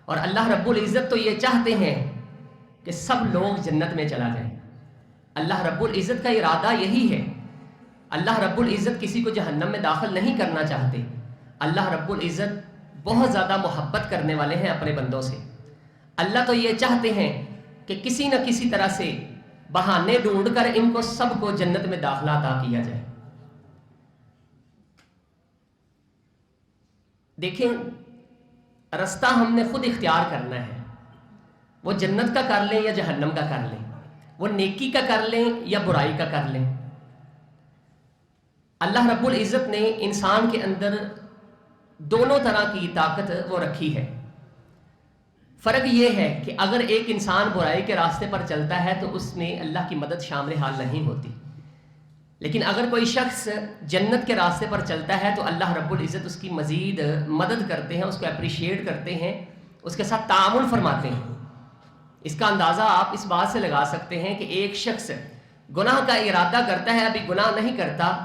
اور اللہ رب العزت تو یہ چاہتے ہیں کہ سب لوگ جنت میں چلا جائیں. اللہ رب العزت کا ارادہ یہی ہے. اللہ رب العزت کسی کو جہنم میں داخل نہیں کرنا چاہتے. اللہ رب العزت بہت زیادہ محبت کرنے والے ہیں اپنے بندوں سے. اللہ تو یہ چاہتے ہیں کہ کسی نہ کسی طرح سے بہانے ڈھونڈ کر ان کو سب کو جنت میں داخلہ عطا کیا جائے. دیکھیں رستہ ہم نے خود اختیار کرنا ہے. وہ جنت کا کر لیں یا جہنم کا کر لیں, وہ نیکی کا کر لیں یا برائی کا کر لیں. اللہ رب العزت نے انسان کے اندر دونوں طرح کی طاقت وہ رکھی ہے. فرق یہ ہے کہ اگر ایک انسان برائی کے راستے پر چلتا ہے تو اس میں اللہ کی مدد شامل حال نہیں ہوتی, لیکن اگر کوئی شخص جنت کے راستے پر چلتا ہے تو اللہ رب العزت اس کی مزید مدد کرتے ہیں, اس کو اپریشیٹ کرتے ہیں, اس کے ساتھ تعامل فرماتے ہیں. اس کا اندازہ آپ اس بات سے لگا سکتے ہیں کہ ایک شخص گناہ کا ارادہ کرتا ہے, ابھی گناہ نہیں کرتا,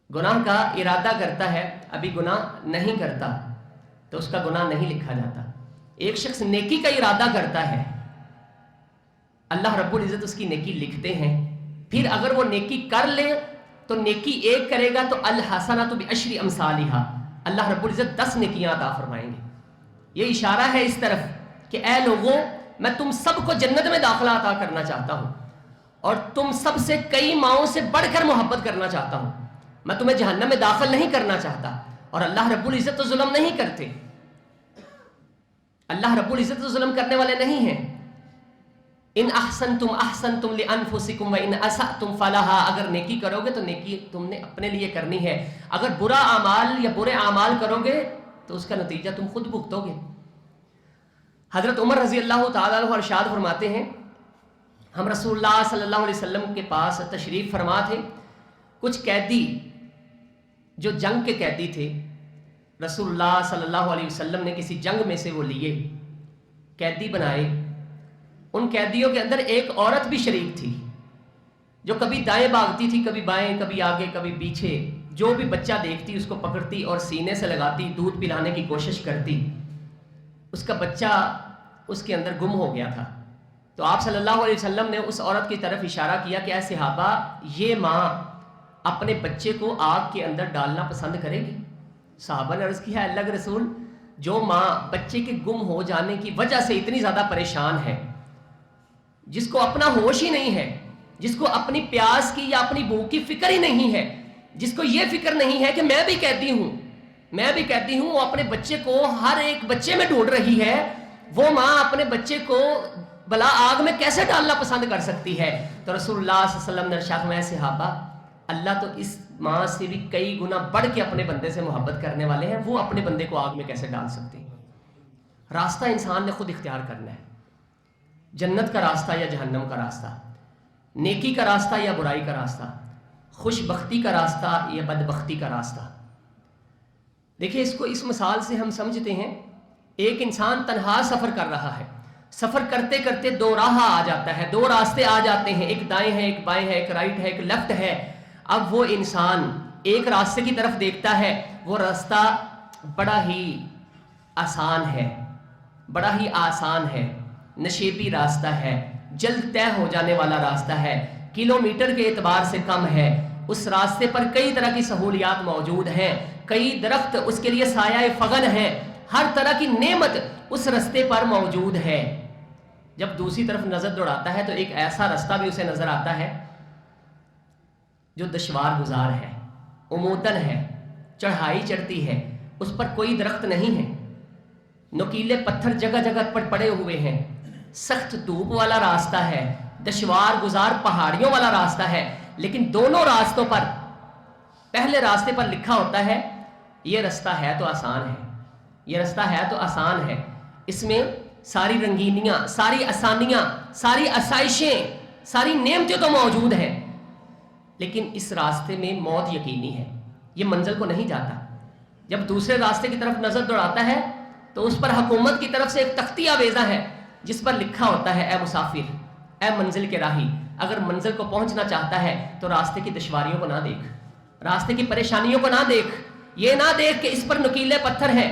گناہ کا ارادہ کرتا ہے ابھی گناہ نہیں کرتا تو اس کا گناہ نہیں لکھا جاتا. ایک شخص نیکی کا ارادہ کرتا ہے, اللہ رب العزت اس کی نیکی لکھتے ہیں. پھر اگر وہ نیکی کر لے تو نیکی ایک کرے گا تو الحسنۃ بعشر امثالھا, اللہ رب العزت 10 نیکیاں عطا فرمائیں گے. یہ اشارہ ہے اس طرف کہ اے لوگوں, میں تم سب کو جنت میں داخلہ عطا کرنا چاہتا ہوں اور تم سب سے کئی ماؤں سے بڑھ کر محبت کرنا چاہتا ہوں. میں تمہیں جہنم میں داخل نہیں کرنا چاہتا. اور اللہ رب العزت تو ظلم نہیں کرتے, اللہ رب العزت تو ظلم کرنے والے نہیں ہیں. ان احسنتم احسنتم لانفسکم وان اسأتم فلھا, اگر نیکی کرو گے تو نیکی تم نے اپنے لیے کرنی ہے, اگر برا اعمال یا برے اعمال کرو گے تو اس کا نتیجہ تم خود بھگتو گے. حضرت عمر رضی اللہ تعالیٰ عنہ ارشاد فرماتے ہیں, ہم رسول اللہ صلی اللہ علیہ وسلم کے پاس تشریف فرما تھے. کچھ قیدی جو جنگ کے قیدی تھے, رسول اللہ صلی اللہ علیہ وسلم نے کسی جنگ میں سے وہ لیے, قیدی بنائے. ان قیدیوں کے اندر ایک عورت بھی شریک تھی جو کبھی دائیں بھاگتی تھی, کبھی بائیں, کبھی آگے کبھی پیچھے. جو بھی بچہ دیکھتی اس کو پکڑتی اور سینے سے لگاتی, دودھ پلانے کی کوشش کرتی. اس کا بچہ اس کے اندر گم ہو گیا تھا. تو آپ صلی اللہ علیہ وسلم نے اس عورت کی طرف اشارہ کیا کہ اے صحابہ, یہ ماں اپنے بچے کو آگ کے اندر ڈالنا پسند کرے گی؟ صحابہ نے عرض کیا, اللہ کے رسول, جو ماں بچے کے گم ہو جانے کی وجہ سے اتنی زیادہ پریشان ہے, جس کو اپنا ہوش ہی نہیں ہے, جس کو اپنی پیاس کی یا اپنی بھوک کی فکر ہی نہیں ہے, جس کو یہ فکر نہیں ہے کہ میں بھی کہتی ہوں, وہ اپنے بچے کو ہر ایک بچے میں ڈھونڈ رہی ہے, وہ ماں اپنے بچے کو بلا آگ میں کیسے ڈالنا پسند کر سکتی ہے؟ تو رسول اللہ صلی اللہ علیہ وسلم نے ارشاد فرمایا, صحابہ, اللہ تو اس ماں سے بھی کئی گنا بڑھ کے اپنے بندے سے محبت کرنے والے ہیں, وہ اپنے بندے کو آگ میں کیسے ڈال سکتے ہیں؟ راستہ انسان نے خود اختیار کرنا ہے, جنت کا راستہ یا جہنم کا راستہ, نیکی کا راستہ یا برائی کا راستہ, خوش بختی کا راستہ یا بدبختی کا راستہ. دیکھیں اس کو اس مثال سے ہم سمجھتے ہیں, ایک انسان تنہا سفر کر رہا ہے, سفر کرتے کرتے 2 راہ آ جاتا ہے, 2 راستے آ جاتے ہیں, ایک دائیں ہے, ایک بائیں ہے, ایک رائٹ ہے, ایک لیفٹ ہے. اب وہ انسان ایک راستے کی طرف دیکھتا ہے, وہ راستہ بڑا ہی آسان ہے, نشیبی راستہ ہے, جلد طے ہو جانے والا راستہ ہے, کلومیٹر کے اعتبار سے کم ہے, اس راستے پر کئی طرح کی سہولیات موجود ہیں, کئی درخت اس کے لیے سایہ فغن ہیں, ہر طرح کی نعمت اس راستے پر موجود ہے. جب دوسری طرف نظر دوڑاتا ہے تو ایک ایسا راستہ بھی اسے نظر آتا ہے جو دشوار گزار ہے, عمودن ہے, چڑھائی چڑھتی ہے, اس پر کوئی درخت نہیں ہے, نوکیلے پتھر جگہ جگہ پر پڑے ہوئے ہیں, سخت دھوپ والا راستہ ہے, دشوار گزار پہاڑیوں والا راستہ ہے. لیکن دونوں راستوں پر, پہلے راستے پر لکھا ہوتا ہے یہ راستہ ہے تو آسان ہے, یہ راستہ ہے تو آسان ہے, اس میں ساری رنگینیاں, ساری آسانیاں, ساری آسائشیں, ساری نعمتیں تو موجود ہیں, لیکن اس راستے میں موت یقینی ہے, یہ منزل کو نہیں جاتا. جب دوسرے راستے کی طرف نظر دوڑاتا ہے تو اس پر حکومت کی طرف سے ایک تختیہ آویزہ ہے جس پر لکھا ہوتا ہے, اے مسافر, اے منزل کے راہی, اگر منزل کو پہنچنا چاہتا ہے تو راستے کی دشواریوں کو نہ دیکھ, راستے کی پریشانیوں کو نہ دیکھ, یہ نہ دیکھ کہ اس پر نکیلے پتھر ہیں,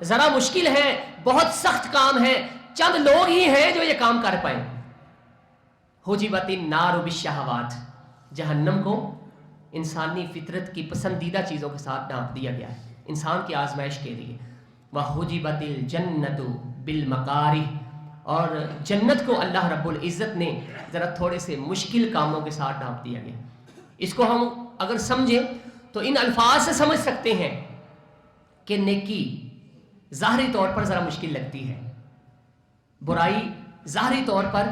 ذرا مشکل ہے، بہت سخت کام ہے، چند لوگ ہی ہیں جو یہ کام کر پائیں. حجبت النار بالشہوات، جہنم کو انسانی فطرت کی پسندیدہ چیزوں کے ساتھ ڈھانپ دیا گیا ہے انسان کی آزمائش کے لیے. وحجبت الجنت بالمکارہ، اور جنت کو اللہ رب العزت نے ذرا تھوڑے سے مشکل کاموں کے ساتھ ڈھانپ دیا گیا. اس کو ہم اگر سمجھیں تو ان الفاظ سے سمجھ سکتے ہیں کہ نیکی ظاہری طور پر ذرا مشکل لگتی ہے، برائی ظاہری طور پر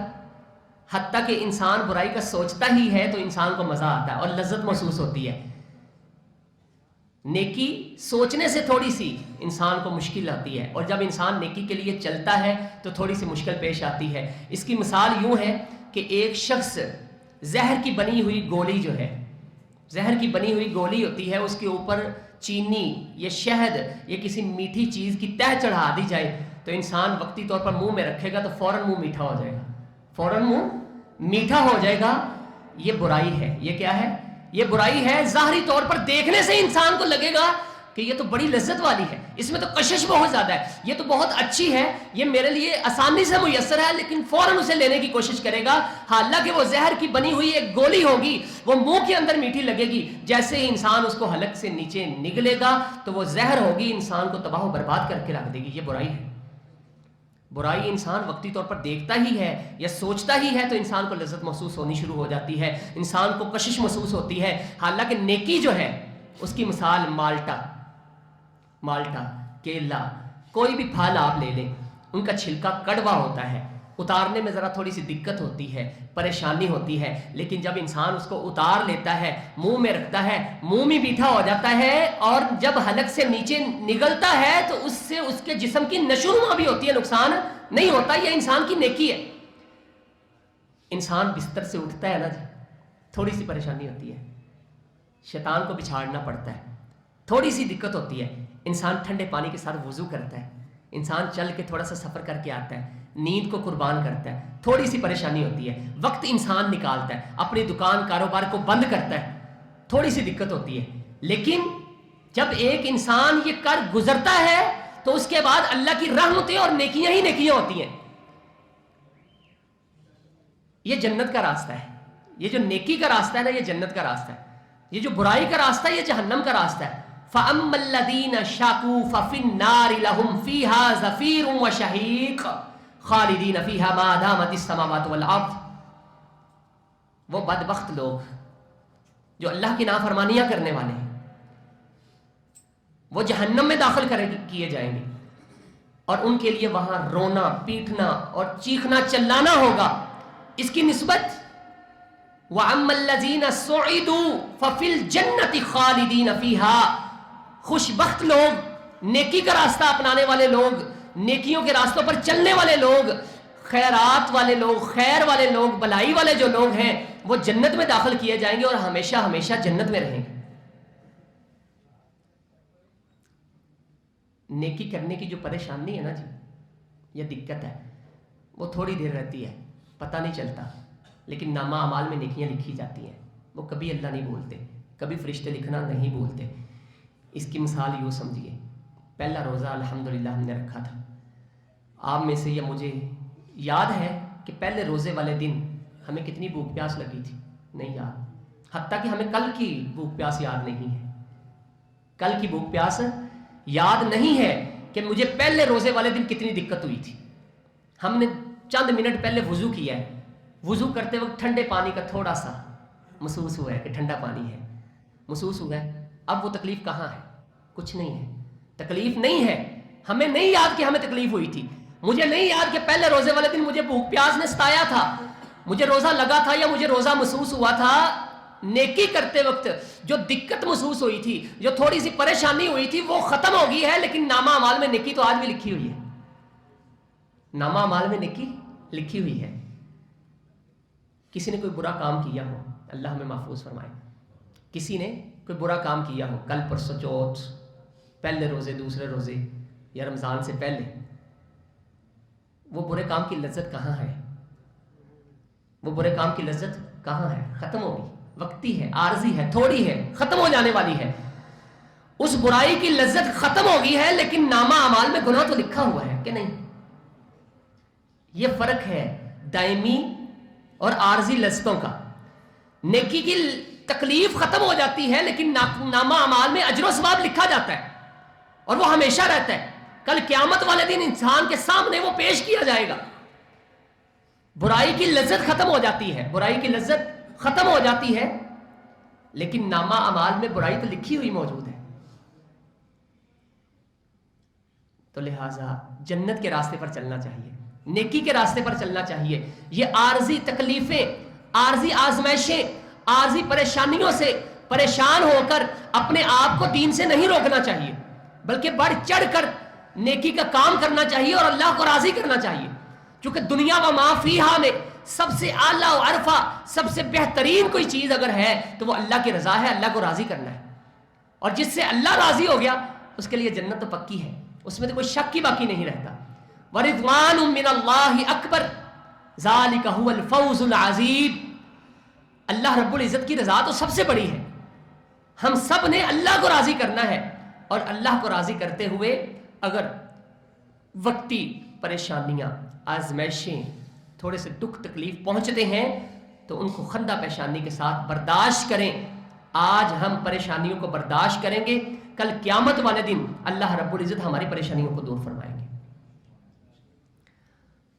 حتیٰ کہ انسان برائی کا سوچتا ہی ہے تو انسان کو مزہ آتا ہے اور لذت محسوس ہوتی ہے. نیکی سوچنے سے تھوڑی سی انسان کو مشکل آتی ہے، اور جب انسان نیکی کے لیے چلتا ہے تو تھوڑی سی مشکل پیش آتی ہے. اس کی مثال یوں ہے کہ ایک شخص زہر کی بنی ہوئی گولی جو ہے، زہر کی بنی ہوئی گولی ہوتی ہے، اس کے اوپر چینی یا شہد یا کسی میٹھی چیز کی تہ چڑھا دی جائے تو انسان وقتی طور پر منہ میں رکھے گا تو فوراً منہ میٹھا ہو جائے گا، فوراً منہ میٹھا ہو جائے گا. یہ برائی ہے. یہ کیا ہے؟ یہ برائی ہے. ظاہری طور پر دیکھنے سے انسان کو لگے گا کہ یہ تو بڑی لذت والی ہے، اس میں تو کشش بہت زیادہ ہے، یہ تو بہت اچھی ہے، یہ میرے لیے آسانی سے میسر ہے، لیکن فوراً اسے لینے کی کوشش کرے گا. حالانکہ وہ زہر کی بنی ہوئی ایک گولی ہوگی، وہ منہ کے اندر میٹھی لگے گی، جیسے ہی انسان اس کو حلق سے نیچے نگلے گا تو وہ زہر ہوگی، انسان کو تباہ و برباد کر کے رکھ دے گی. یہ برائی ہے. برائی انسان وقتی طور پر دیکھتا ہی ہے یا سوچتا ہی ہے تو انسان کو لذت محسوس ہونی شروع ہو جاتی ہے، انسان کو کشش محسوس ہوتی ہے. حالانکہ نیکی جو ہے اس کی مثال مالٹا، کیلا، کوئی بھی پھل آپ لے لیں، ان کا چھلکا کڑوا ہوتا ہے، اتارنے میں ذرا تھوڑی سی دقت ہوتی ہے، پریشانی ہوتی ہے، لیکن جب انسان اس کو اتار لیتا ہے، منہ میں رکھتا ہے، منہ میں میٹھا ہو جاتا ہے، اور جب حلق سے نیچے نگلتا ہے تو اس سے اس کے جسم کی نشوونما بھی ہوتی ہے، نقصان نہیں ہوتا. یہ انسان کی نیکی ہے. انسان بستر سے اٹھتا ہے نا جی، تھوڑی سی پریشانی ہوتی ہے، شیطان کو بچھاڑنا پڑتا ہے، تھوڑی سی دقت ہوتی ہے، انسان ٹھنڈے پانی کے ساتھ وضو کرتا ہے، انسان چل کے تھوڑا سا سفر کر کے آتا ہے، نیند کو قربان کرتا ہے، تھوڑی سی پریشانی ہوتی ہے، وقت انسان نکالتا ہے، اپنی دکان کاروبار کو بند کرتا ہے، تھوڑی سی دقت ہوتی ہے. لیکن جب ایک انسان یہ کر گزرتا ہے تو اس کے بعد اللہ کی رحمتیں اور نیکیاں ہی نیکیاں ہوتی ہیں. یہ جنت کا راستہ ہے. یہ جو نیکی کا راستہ ہے نا، یہ جنت کا راستہ ہے. یہ جو برائی کا راستہ ہے، یہ جہنم کا راستہ ہے. فَأَمَّا الَّذِينَ شَاقُوا فَفِي النَّارِ لَهُمْ فِيهَا زَفِيرٌ وَشَهِيقٌ خَالِدِينَ فِيهَا مَا دَامَتِ السَّمَاوَاتُ وَالْأَرْضُ. وہ بدبخت لوگ جو اللہ کی نافرمانیاں کرنے والے ہیں، وہ جہنم میں داخل کیے جائیں گے، اور ان کے لیے وہاں رونا، پیٹنا اور چیخنا چلانا ہوگا. اس کی نسبت وَأَمَّا الَّذِينَ سُعِدُوا فَفِي الْجَنَّةِ خَالِدِينَ فِيهَا. خوش بخت لوگ، نیکی کا راستہ اپنانے والے لوگ، نیکیوں کے راستوں پر چلنے والے لوگ، خیرات والے لوگ، خیر والے لوگ، بھلائی والے جو لوگ ہیں، وہ جنت میں داخل کیے جائیں گے اور ہمیشہ ہمیشہ جنت میں رہیں گے. نیکی کرنے کی جو پریشانی ہے نا جی، یہ دقت ہے، وہ تھوڑی دیر رہتی ہے، پتہ نہیں چلتا، لیکن نامہ اعمال میں نیکیاں لکھی جاتی ہیں. وہ کبھی اللہ نہیں بولتے، کبھی فرشتے لکھنا نہیں بولتے. اس کی مثال یوں سمجھیے، پہلا روزہ الحمدللہ ہم نے رکھا تھا. آپ میں سے یا مجھے یاد ہے کہ پہلے روزے والے دن ہمیں کتنی بھوک پیاس لگی تھی؟ نہیں یاد. حتیٰ کہ ہمیں کل کی بھوک پیاس یاد نہیں ہے. کل کی بھوک پیاس یاد نہیں ہے کہ مجھے پہلے روزے والے دن کتنی دقت ہوئی تھی. ہم نے چند منٹ پہلے وضو کیا ہے، وضو کرتے وقت ٹھنڈے پانی کا تھوڑا سا محسوس ہوا ہے کہ ٹھنڈا پانی ہے، محسوس ہوا ہے. اب وہ تکلیف کہاں ہے؟ کچھ نہیں ہے، تکلیف نہیں ہے. ہمیں نہیں یاد کہ ہمیں تکلیف ہوئی تھی. مجھے نہیں یاد کہ پہلے روزے والے دن مجھے بھوک پیاس نے ستایا تھا، مجھے روزہ لگا تھا یا مجھے روزہ محسوس ہوا تھا. نیکی کرتے وقت جو دقت محسوس ہوئی تھی، جو تھوڑی سی پریشانی ہوئی تھی، وہ ختم ہو گئی ہے. لیکن نامہ اعمال میں نیکی تو آج بھی لکھی ہوئی ہے. نامہ اعمال میں نیکی لکھی ہوئی ہے. کسی نے کوئی برا کام کیا ہو، اللہ ہمیں محفوظ فرمائے، کسی نے کوئی برا کام کیا ہو، کل پرسوں چوتھ، پہلے روزے، دوسرے روزے یا رمضان سے پہلے، وہ برے کام کی لذت کہاں ہے؟ وہ برے کام کی لذت کہاں ہے؟ ختم ہوگی، وقتی ہے، عارضی ہے، تھوڑی ہے، ختم ہو جانے والی ہے. اس برائی کی لذت ختم ہو گئی ہے لیکن نامہ اعمال میں گناہ تو لکھا ہوا ہے کہ نہیں؟ یہ فرق ہے دائمی اور عارضی لذتوں کا. نیکی کی تکلیف ختم ہو جاتی ہے لیکن نامہ اعمال میں اجر و ثواب لکھا جاتا ہے اور وہ ہمیشہ رہتا ہے. کل قیامت والے دن انسان کے سامنے وہ پیش کیا جائے گا. برائی کی لذت ختم ہو جاتی ہے، برائی کی لذت ختم ہو جاتی ہے لیکن نامہ اعمال میں برائی تو لکھی ہوئی موجود ہے. تو لہٰذا جنت کے راستے پر چلنا چاہیے، نیکی کے راستے پر چلنا چاہیے. یہ عارضی تکلیفیں، عارضی آزمائشیں، عارضی پریشانیوں سے پریشان ہو کر اپنے آپ کو دین سے نہیں روکنا چاہیے، بلکہ بڑھ چڑھ کر نیکی کا کام کرنا چاہیے اور اللہ کو راضی کرنا چاہیے. کیونکہ دنیا و ما فیہا میں سب سے اعلیٰ و عرفہ، سب سے بہترین کوئی چیز اگر ہے تو وہ اللہ کی رضا ہے، اللہ کو راضی کرنا ہے. اور جس سے اللہ راضی ہو گیا اس کے لیے جنت تو پکی ہے، اس میں تو کوئی شک ہی باقی نہیں رہتا. وَرِضْوَانٌ مِّنَ اللَّهِ أَكْبَرُ ذَلِكَ هُوَ الْفَوْزُ الْعَظِيمُ. اللہ رب العزت کی رضا تو سب سے بڑی ہے. ہم سب نے اللہ کو راضی کرنا ہے اور اللہ کو راضی کرتے ہوئے اگر وقتی پریشانیاں، آزمائشیں، تھوڑے سے دکھ تکلیف پہنچتے ہیں تو ان کو خندہ پیشانی کے ساتھ برداشت کریں. آج ہم پریشانیوں کو برداشت کریں گے، کل قیامت والے دن اللہ رب العزت ہماری پریشانیوں کو دور فرمائیں گے.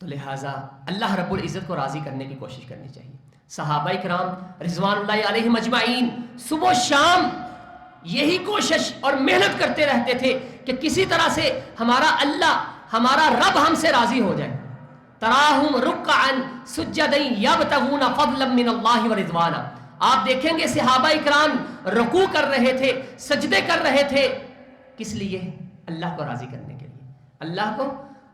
تو لہٰذا اللہ رب العزت کو راضی کرنے کی کوشش کرنی چاہیے. صحابہ کرام رضوان اللہ علیہم اجمعین صبح و شام یہی کوشش اور محنت کرتے رہتے تھے کہ کسی طرح سے ہمارا اللہ، ہمارا رب ہم سے راضی ہو جائے. تراہم رکعا سجدا یبتغون فضلا من اللہ ورضوانا. آپ دیکھیں گے صحابہ کرام رکوع کر رہے تھے، سجدے کر رہے تھے، کس لیے؟ اللہ کو راضی کرنے کے لیے. اللہ کو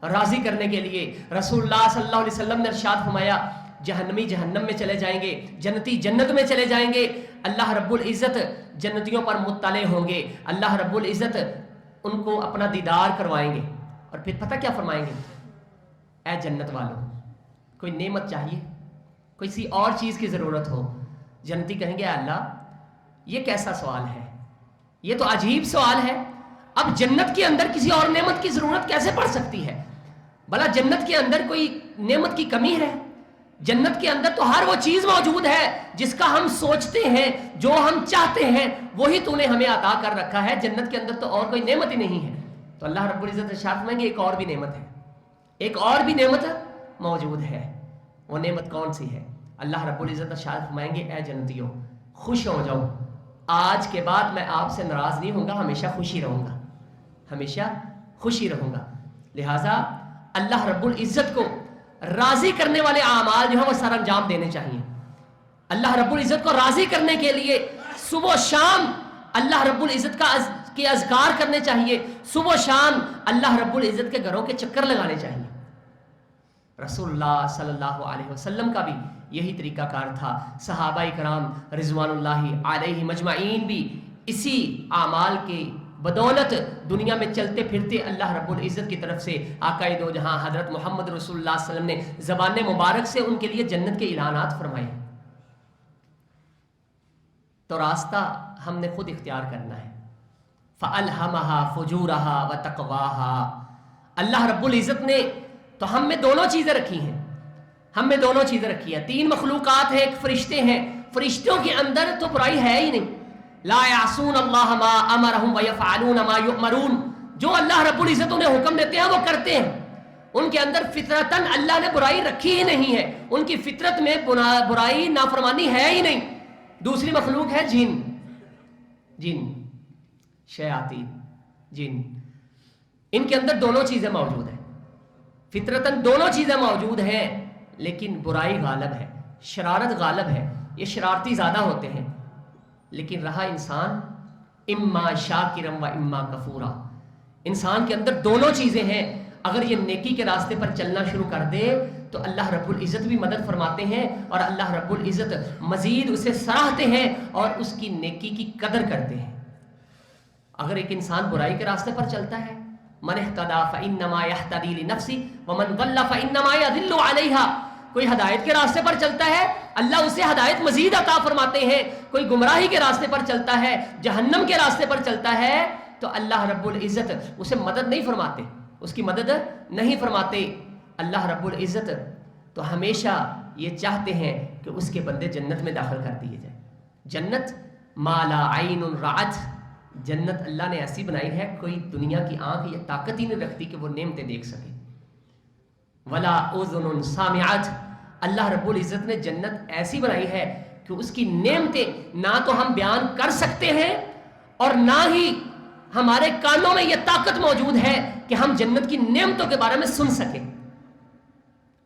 راضی کرنے کے لیے. رسول اللہ صلی اللہ علیہ وسلم نے ارشاد فرمایا جہنمی جہنم میں چلے جائیں گے، جنتی جنت میں چلے جائیں گے. اللہ رب العزت جنتیوں پر مطلع ہوں گے، اللہ رب العزت ان کو اپنا دیدار کروائیں گے اور پھر پتہ کیا فرمائیں گے؟ اے جنت والوں، کوئی نعمت چاہیے، کوئی سی اور چیز کی ضرورت ہو. جنتی کہیں گے اے اللہ یہ کیسا سوال ہے، یہ تو عجیب سوال ہے. اب جنت کے اندر کسی اور نعمت کی ضرورت کیسے پڑ سکتی ہے؟ بھلا جنت کے اندر کوئی نعمت کی کمی ہے؟ جنت کے اندر تو ہر وہ چیز موجود ہے جس کا ہم سوچتے ہیں، جو ہم چاہتے ہیں وہی تو نے ہمیں عطا کر رکھا ہے. جنت کے اندر تو اور کوئی نعمت ہی نہیں ہے. تو اللہ رب العزت ارشاد فرمائیں گے ایک اور بھی نعمت ہے، ایک اور بھی نعمت موجود ہے. وہ نعمت کون سی ہے؟ اللہ رب العزت ارشاد فرمائیں گے اے جنتیوں خوش ہو جاؤ، آج کے بعد میں آپ سے ناراض نہیں ہوں گا، ہمیشہ خوشی رہوں گا، ہمیشہ خوشی رہوں گا. لہٰذا اللہ رب العزت کو راضی کرنے والے اعمال جو ہیں وہ سر انجام دینے چاہیے. اللہ رب العزت کو راضی کرنے کے لیے صبح و شام اللہ رب العزت کے اذکار کرنے چاہیے، صبح و شام اللہ رب العزت کے گھروں کے چکر لگانے چاہیے. رسول اللہ صلی اللہ علیہ وسلم کا بھی یہی طریقہ کار تھا. صحابہ کرام رضوان اللہ علیہ مجمعین بھی اسی اعمال کی بدولت دنیا میں چلتے پھرتے اللہ رب العزت کی طرف سے آقا دو جہاں حضرت محمد رسول اللہ صلی اللہ علیہ وسلم نے زبان مبارک سے ان کے لیے جنت کے اعلانات فرمائے. تو راستہ ہم نے خود اختیار کرنا ہے. فَأَلْهَمَهَا فُجُورَهَا وَتَقْوَاهَا. اللہ رب العزت نے تو ہم میں دونوں چیزیں رکھی ہیں، ہم میں دونوں چیزیں رکھی ہیں. تین مخلوقات ہیں، ایک فرشتے ہیں. فرشتوں کے اندر تو برائی ہے ہی نہیں. لا یعصون اللہ ما امرہم ویفعلون ما یؤمرون. جو اللہ رب العزت انہیں حکم دیتے ہیں وہ کرتے ہیں. ان کے اندر فطرتاً اللہ نے برائی رکھی ہی نہیں ہے، ان کی فطرت میں برائی نافرمانی ہے ہی نہیں. دوسری مخلوق ہے جن، جن شیاطین، جن، ان کے اندر دونوں چیزیں موجود ہیں. فطرتاً دونوں چیزیں موجود ہیں لیکن برائی غالب ہے، شرارت غالب ہے. یہ شرارتی زیادہ ہوتے ہیں لیکن رہا انسان اما شاکرم و اما کفورا. انسان کے اندر دونوں چیزیں ہیں. اگر یہ نیکی کے راستے پر چلنا شروع کر دے تو اللہ رب العزت بھی مدد فرماتے ہیں اور اللہ رب العزت مزید اسے سراہتے ہیں اور اس کی نیکی کی قدر کرتے ہیں. اگر ایک انسان برائی کے راستے پر چلتا ہے، من اہتدی فانما یہتدی لنفسہ ومن ضل فانما یضل علیہا، کوئی ہدایت کے راستے پر چلتا ہے اللہ اسے ہدایت مزید عطا فرماتے ہیں، کوئی گمراہی کے راستے پر چلتا ہے، جہنم کے راستے پر چلتا ہے تو اللہ رب العزت اسے مدد نہیں فرماتے، اس کی مدد نہیں فرماتے۔ اللہ رب العزت تو ہمیشہ یہ چاہتے ہیں کہ اس کے بندے جنت میں داخل کر دیے جائیں۔ جنت ما لا عین رأت، جنت اللہ نے ایسی بنائی ہے کوئی دنیا کی آنکھ یہ طاقت ہی نہیں رکھتی کہ وہ نعمتیں دیکھ سکے۔ ولا اذن سامعت، اللہ رب العزت نے جنت ایسی بنائی ہے کہ اس کی نعمتیں نہ تو ہم بیان کر سکتے ہیں اور نہ ہی ہمارے کانوں میں یہ طاقت موجود ہے کہ ہم جنت کی نعمتوں کے بارے میں سن سکیں،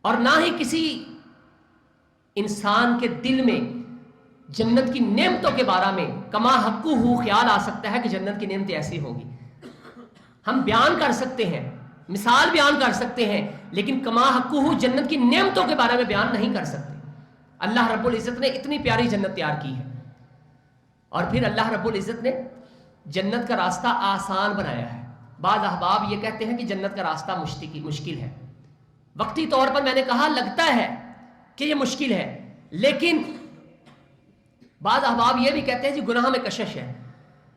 اور نہ ہی کسی انسان کے دل میں جنت کی نعمتوں کے بارے میں کما حقہ خیال آ سکتا ہے کہ جنت کی نعمتیں ایسی ہوں گی۔ ہم بیان کر سکتے ہیں، مثال بیان کر سکتے ہیں، لیکن کما حقہ جنت کی نعمتوں کے بارے میں بیان نہیں کر سکتے۔ اللہ رب العزت نے اتنی پیاری جنت تیار کی ہے، اور پھر اللہ رب العزت نے جنت کا راستہ آسان بنایا ہے۔ بعض احباب یہ کہتے ہیں کہ جنت کا راستہ مشکل ہے۔ وقتی طور پر میں نے کہا لگتا ہے کہ یہ مشکل ہے، لیکن بعض احباب یہ بھی کہتے ہیں کہ گناہ میں کشش ہے۔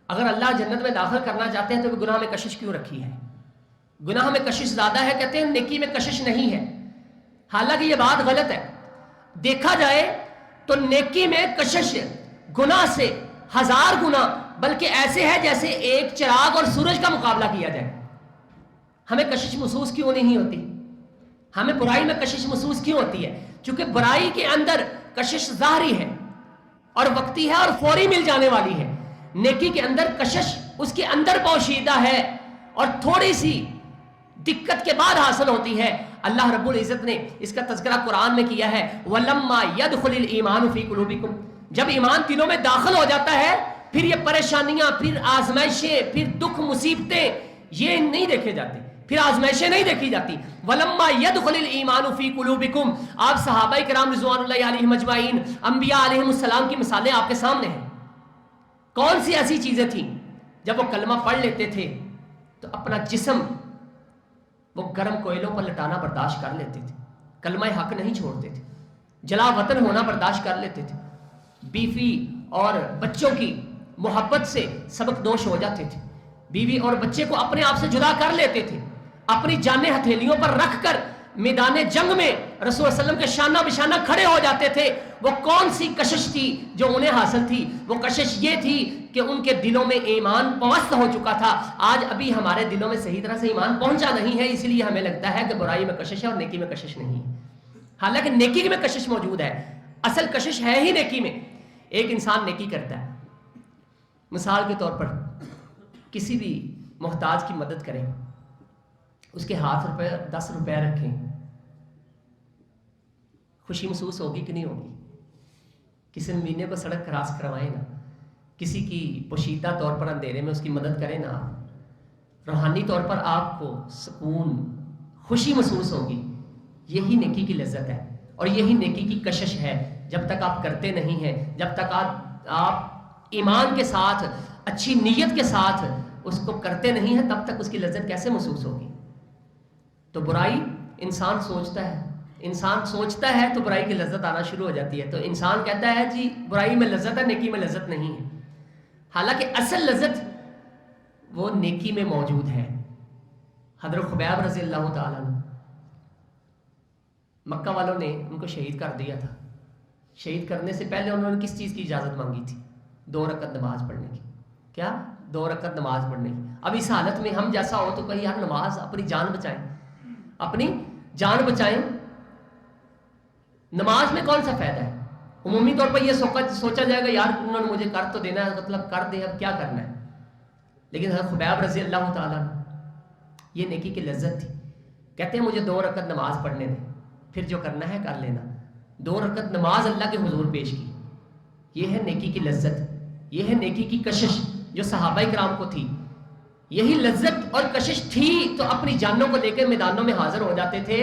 اگر اللہ جنت میں داخل کرنا چاہتے ہیں تو گناہ میں کشش کیوں رکھی ہے؟ گناہ میں کشش زیادہ ہے، کہتے ہیں نیکی میں کشش نہیں ہے۔ حالانکہ یہ بات غلط ہے۔ دیکھا جائے تو نیکی میں کشش گناہ سے 1000 گنا بلکہ ایسے ہے جیسے ایک چراغ اور سورج کا مقابلہ کیا جائے۔ ہمیں کشش محسوس کیوں نہیں ہوتی؟ ہمیں برائی میں کشش محسوس کیوں ہوتی ہے؟ چونکہ برائی کے اندر کشش ظاہری ہے اور وقتی ہے اور فوری مل جانے والی ہے۔ نیکی کے اندر کشش اس کے اندر پوشیدہ ہے اور تھوڑی سی دقت کے بعد حاصل ہوتی ہے۔ اللہ رب العزت نے اس کا تذکرہ قرآن میں کیا ہے، وَلَمَّا يَدْخُلِ الْإِيمَانُ فِي قُلُوبِكُمْ، جب ایمان دلوں میں داخل ہو جاتا ہے پھر یہ پریشانیاں، پھر آزمائشیں، پھر دکھ مصیبتیں یہ نہیں دیکھے جاتے، پھر آزمائشیں نہیں دیکھی جاتی۔ وَلَمَّا يَدْخُلِ الْإِيمَانُ فِي قُلُوبِكُمْ، آپ صحابہ کرام رضوان اللہ علیہم اجمعین، انبیاء علیہم السلام کی مثالیں آپ کے سامنے ہیں۔ کون سی ایسی چیزیں تھیں جب وہ کلمہ پڑھ لیتے تھے تو اپنا جسم وہ گرم کوئلوں پر لٹانا برداشت کر لیتے تھے، کلمہ حق نہیں چھوڑتے تھے، جلا وطن ہونا برداشت کر لیتے تھے، بیوی اور بچوں کی محبت سے سبق دوش ہو جاتے تھے، بیوی اور بچے کو اپنے آپ سے جدا کر لیتے تھے، اپنی جانیں ہتھیلیوں پر رکھ کر میدان جنگ میں رسول اللہ صلی اللہ علیہ وسلم کے شانہ بشانہ کھڑے ہو جاتے تھے۔ وہ کون سی کشش تھی جو انہیں حاصل تھی؟ وہ کشش یہ تھی کہ ان کے دلوں میں ایمان پوست ہو چکا تھا۔ آج ابھی ہمارے دلوں میں صحیح طرح سے ایمان پہنچا نہیں ہے، اس لیے ہمیں لگتا ہے کہ برائی میں کشش ہے اور نیکی میں کشش نہیں ہے، حالانکہ نیکی میں کشش موجود ہے۔ اصل کشش ہے ہی نیکی میں۔ ایک انسان نیکی کرتا ہے، مثال کے طور پر کسی بھی محتاج کی مدد کریں، اس کے ہاتھ 10 روپے رکھیں، خوشی محسوس ہوگی کہ نہیں ہوگی؟ کسی مہینے کو سڑک کراس کروائیں نا، کسی کی پوشیدہ طور پر اندھیرے میں اس کی مدد کریں نا، روحانی طور پر آپ کو سکون خوشی محسوس ہوگی۔ یہی نیکی کی لذت ہے اور یہی نیکی کی کشش ہے۔ جب تک آپ کرتے نہیں ہیں، جب تک آپ ایمان کے ساتھ اچھی نیت کے ساتھ اس کو کرتے نہیں ہیں، تب تک اس کی لذت کیسے محسوس ہوگی؟ تو برائی انسان سوچتا ہے تو برائی کی لذت آنا شروع ہو جاتی ہے۔ تو انسان کہتا ہے جی برائی میں لذت ہے، نیکی میں لذت نہیں ہے، حالانکہ اصل لذت وہ نیکی میں موجود ہے۔ حضرت خبیب رضی اللہ تعالیٰ عنہ، مکہ والوں نے ان کو شہید کر دیا تھا۔ شہید کرنے سے پہلے انہوں نے کس چیز کی اجازت مانگی تھی؟ 2 رکعت نماز پڑھنے کی۔ کیا 2 رکعت نماز پڑھنے کی؟ اب اس حالت میں ہم جیسا ہو تو کہیں یار نماز، اپنی جان بچائیں، اپنی جان بچائیں۔ نماز میں کون سا فائدہ ہے؟ عمومی طور پر یہ سوچا جائے گا یار انہوں نے مجھے کر تو دینا ہے، مطلب کر دے، اب کیا کرنا ہے۔ لیکن حضرت خبیب رضی اللہ تعالیٰ یہ نیکی کی لذت تھی۔ کہتے ہیں مجھے 2 رکعت نماز پڑھنے دیں، پھر جو کرنا ہے کر لینا۔ 2 رکعت نماز اللہ کے حضور پیش کی، یہ ہے نیکی کی لذت، یہ ہے نیکی کی کشش جو صحابہ کرام کو تھی۔ یہی لذت اور کشش تھی تو اپنی جانوں کو لے کر میدانوں میں حاضر ہو جاتے تھے،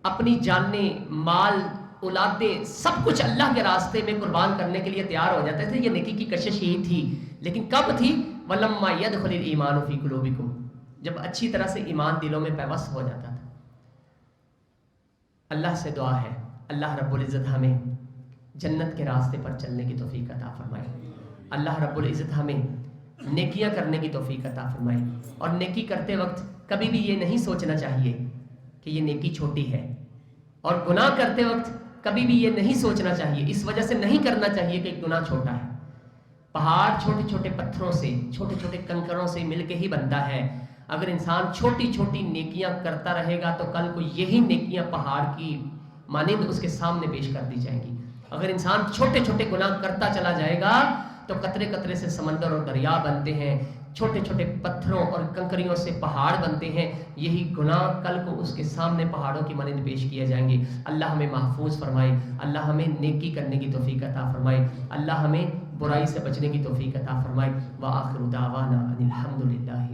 اپنی جانیں، مال، اولادیں، سب کچھ اللہ کے راستے میں قربان کرنے کے لیے تیار ہو جاتے تھے۔ یہ نیکی کی کشش ہی تھی، لیکن کب تھی؟ وَلَمَّا يَدْخُلِ الْإِيمَانُ فِي قُلُوبِكُمْ، جب اچھی طرح سے ایمان دلوں میں پیوست ہو جاتا تھا۔ اللہ سے دعا ہے اللہ رب العزت ہمیں جنت کے راستے پر چلنے کی توفیق عطا فرمائے، اللہ رب العزت ہمیں نیکیاں کرنے کی توفیق عطا فرمائے، اور نیکی کرتے وقت کبھی بھی یہ نہیں سوچنا چاہیے کہ یہ نیکی چھوٹی ہے، اور گناہ کرتے وقت کبھی بھی یہ نہیں سوچنا چاہیے، اس وجہ سے نہیں کرنا چاہیے کہ گناہ چھوٹا ہے۔ پہاڑ چھوٹے چھوٹے پتھروں سے، چھوٹے چھوٹے کنکروں سے مل کے ہی بنتا ہے۔ اگر انسان چھوٹی چھوٹی نیکیاں کرتا رہے گا تو کل کو یہی نیکیاں پہاڑ کی مانند اس کے سامنے پیش کر دی جائیں گی۔ اگر انسان چھوٹے چھوٹے گناہ کرتا چلا جائے گا تو قطرے قطرے سے سمندر اور دریا بنتے ہیں، چھوٹے چھوٹے پتھروں اور کنکریوں سے پہاڑ بنتے ہیں، یہی گناہ کل کو اس کے سامنے پہاڑوں کی مانند پیش کیے جائیں گے۔ اللہ ہمیں محفوظ فرمائے، اللہ ہمیں نیکی کرنے کی توفیق عطا فرمائے، اللہ ہمیں برائی سے بچنے کی توفیق عطا فرمائے۔ وآخر دعوانا ان الحمد للہ